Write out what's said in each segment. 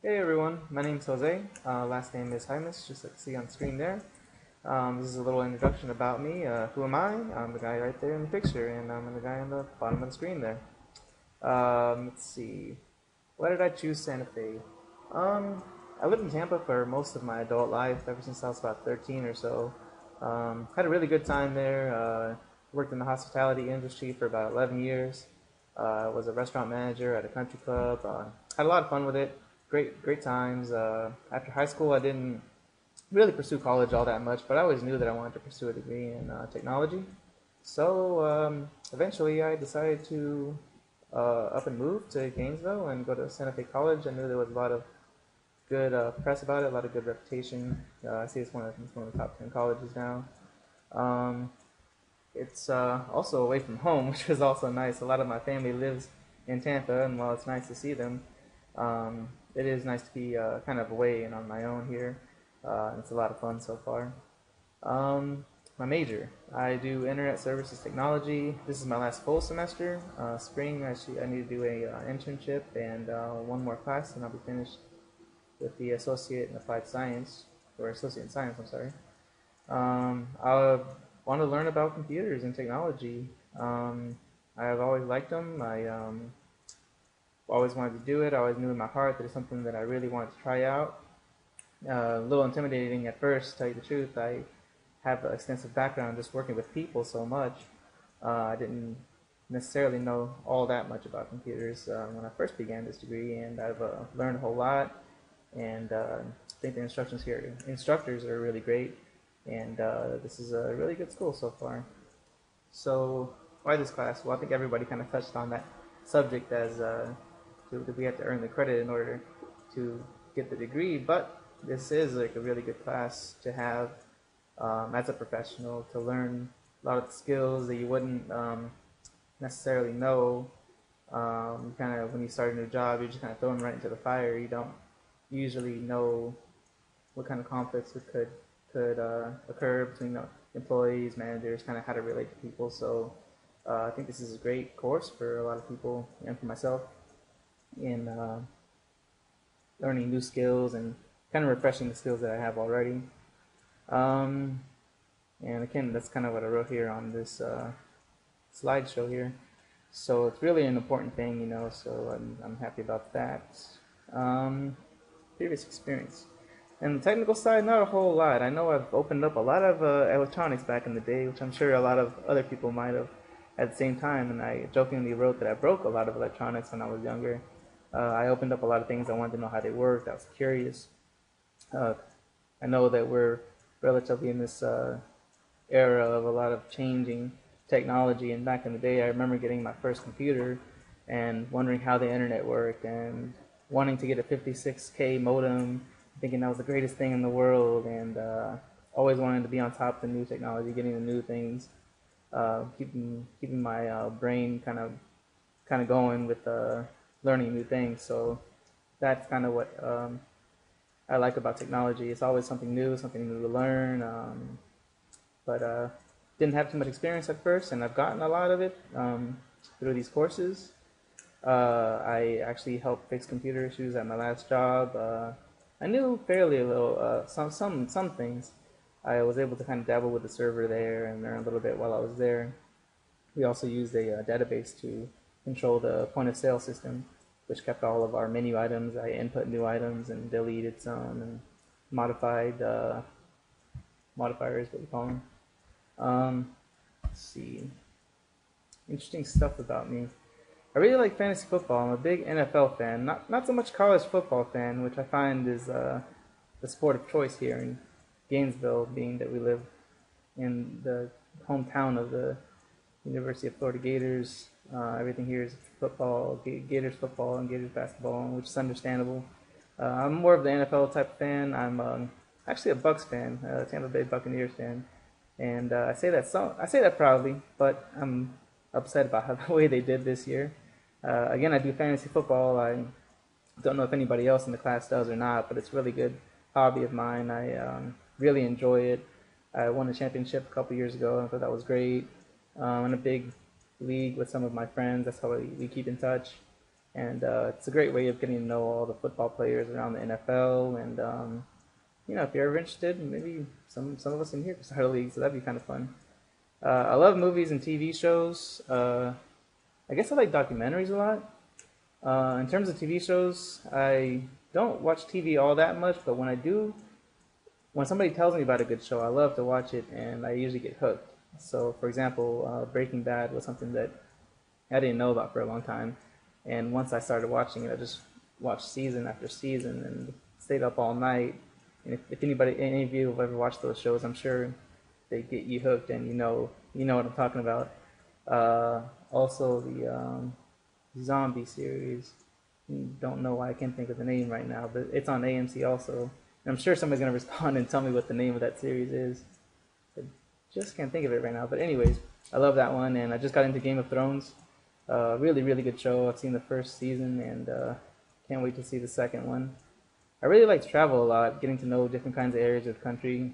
Hey everyone, my name's Jose. Last name is Jaimes, just like you see on the screen there. This is a little introduction about me. Who am I? I'm the guy right there in the picture, and I'm the guy on the bottom of the screen there. Let's see. Why did I choose Santa Fe? Um, I lived in Tampa for most of my adult life, ever since I was about 13 or so. Had a really good time there. Worked in the hospitality industry for about 11 years. Was a restaurant manager at a country club. Had a lot of fun with it. Great times. After high school, I didn't really pursue college all that much, but I always knew that I wanted to pursue a degree in technology. So eventually, I decided to up and move to Gainesville and go to Santa Fe College. I knew there was a lot of good press about it, a lot of good reputation. I see it's one of the top 10 colleges now. Um, it's also away from home, which is also nice. A lot of my family lives in Tampa, and while it's nice to see them, it is nice to be kind of away and on my own here. It's a lot of fun so far. Um, my major, I do internet services technology. This is my last full semester. Spring, I need to do a internship and one more class, and I'll be finished with the associate in applied science, or associate in science. I'm sorry. I want to learn about computers and technology. I've always liked them. I always wanted to do it. I always knew in my heart that it's something that I really wanted to try out. A little intimidating at first, to tell you the truth. I have an extensive background just working with people so much. I didn't necessarily know all that much about computers when I first began this degree, and I've learned a whole lot. And I think the instructors are really great, and this is a really good school so far. So why this class? Well, I think everybody kind of touched on that subject as that we have to earn the credit in order to get the degree, but this is like a really good class to have as a professional, to learn a lot of the skills that you wouldn't necessarily know. Kind of when you start a new job, you're just kind of thrown right into the fire. You don't usually know what kind of conflicts could occur between the employees, managers, kind of how to relate to people. So I think this is a great course for a lot of people and for myself in learning new skills and kind of refreshing the skills that I have already. Um, and again, that's kind of what I wrote here on this slideshow here. So it's really an important thing, so I'm happy about that. Previous experience. And the technical side, not a whole lot. I know I've opened up a lot of electronics back in the day, which I'm sure a lot of other people might have at the same time. And I jokingly wrote that I broke a lot of electronics when I was younger. I opened up a lot of things. I wanted to know how they worked. I was curious. Uh, I know that we're relatively in this era of a lot of changing technology. And back in the day, I remember getting my first computer and wondering how the internet worked and wanting to get a 56K modem, thinking that was the greatest thing in the world, and always wanting to be on top of the new technology, getting the new things, keeping my brain kind of going with learning new things. So that's kind of what I like about technology. It's always something new to learn. But didn't have too much experience at first, and I've gotten a lot of it through these courses. I actually helped fix computer issues at my last job. I knew fairly a little, some things. I was able to kind of dabble with the server there and learn a little bit while I was there. We also used a database to control the point of sale system, which kept all of our menu items. I input new items and deleted some and modified modifiers, what we call them. Let's see. Interesting stuff about me. I really like fantasy football. I'm a big NFL fan. Not so much college football fan, which I find is the sport of choice here in Gainesville, being that we live in the hometown of the University of Florida Gators. Everything here is football, Gators football and Gators basketball, which is understandable. I'm more of the NFL type of fan. I'm actually a Bucks fan, Tampa Bay Buccaneers fan, and I say that proudly, but I'm upset about how, the way they did this year. Again, I do fantasy football. I don't know if anybody else in the class does or not, but it's a really good hobby of mine. I really enjoy it. I won a championship a couple years ago. I thought that was great. In a big league with some of my friends. That's how we keep in touch. and it's a great way of getting to know all the football players around the NFL. And if you're ever interested, maybe some of us in here could start a league, so that'd be kind of fun. I love movies and TV shows. I guess I like documentaries a lot. In terms of TV shows, I don't watch TV all that much, but when I do, when somebody tells me about a good show, I love to watch it, and I usually get hooked. So, for example, Breaking Bad was something that I didn't know about for a long time, and once I started watching it, I just watched season after season and stayed up all night. And if any of you have ever watched those shows, I'm sure they get you hooked, and you know what I'm talking about. Also, the zombie series. Don't know why I can't think of the name right now, but it's on AMC also. And I'm sure somebody's gonna respond and tell me what the name of that series is. I just can't think of it right now. But anyways, I love that one, and I just got into Game of Thrones. Really, really good show. I've seen the first season, and can't wait to see the second one. I really like to travel a lot, getting to know different kinds of areas of the country.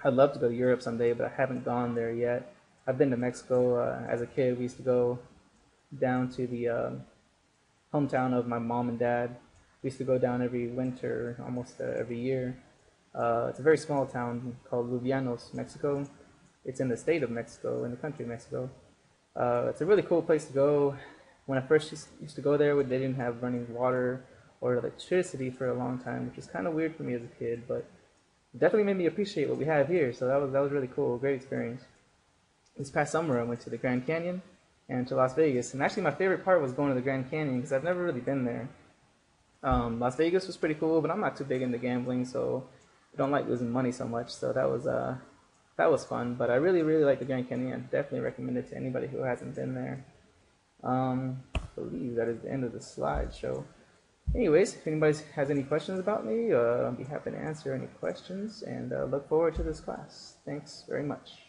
I'd love to go to Europe someday, but I haven't gone there yet. I've been to Mexico. As a kid, we used to go down to the hometown of my mom and dad. We used to go down every winter, almost every year. It's a very small town called Lubianos, Mexico. It's in the state of Mexico, in the country of Mexico. It's a really cool place to go. When I first used to go there, they didn't have running water or electricity for a long time, which was kind of weird for me as a kid, but it definitely made me appreciate what we have here. So that was really cool, great experience. This past summer, I went to the Grand Canyon and to Las Vegas, and actually my favorite part was going to the Grand Canyon because I've never really been there. Las Vegas was pretty cool, but I'm not too big into gambling, so I don't like losing money so much. So that was fun. But I really, really like the Grand Canyon. I definitely recommend it to anybody who hasn't been there. I believe that is the end of the slideshow. Anyways, if anybody has any questions about me, I'll be happy to answer any questions, and look forward to this class. Thanks very much.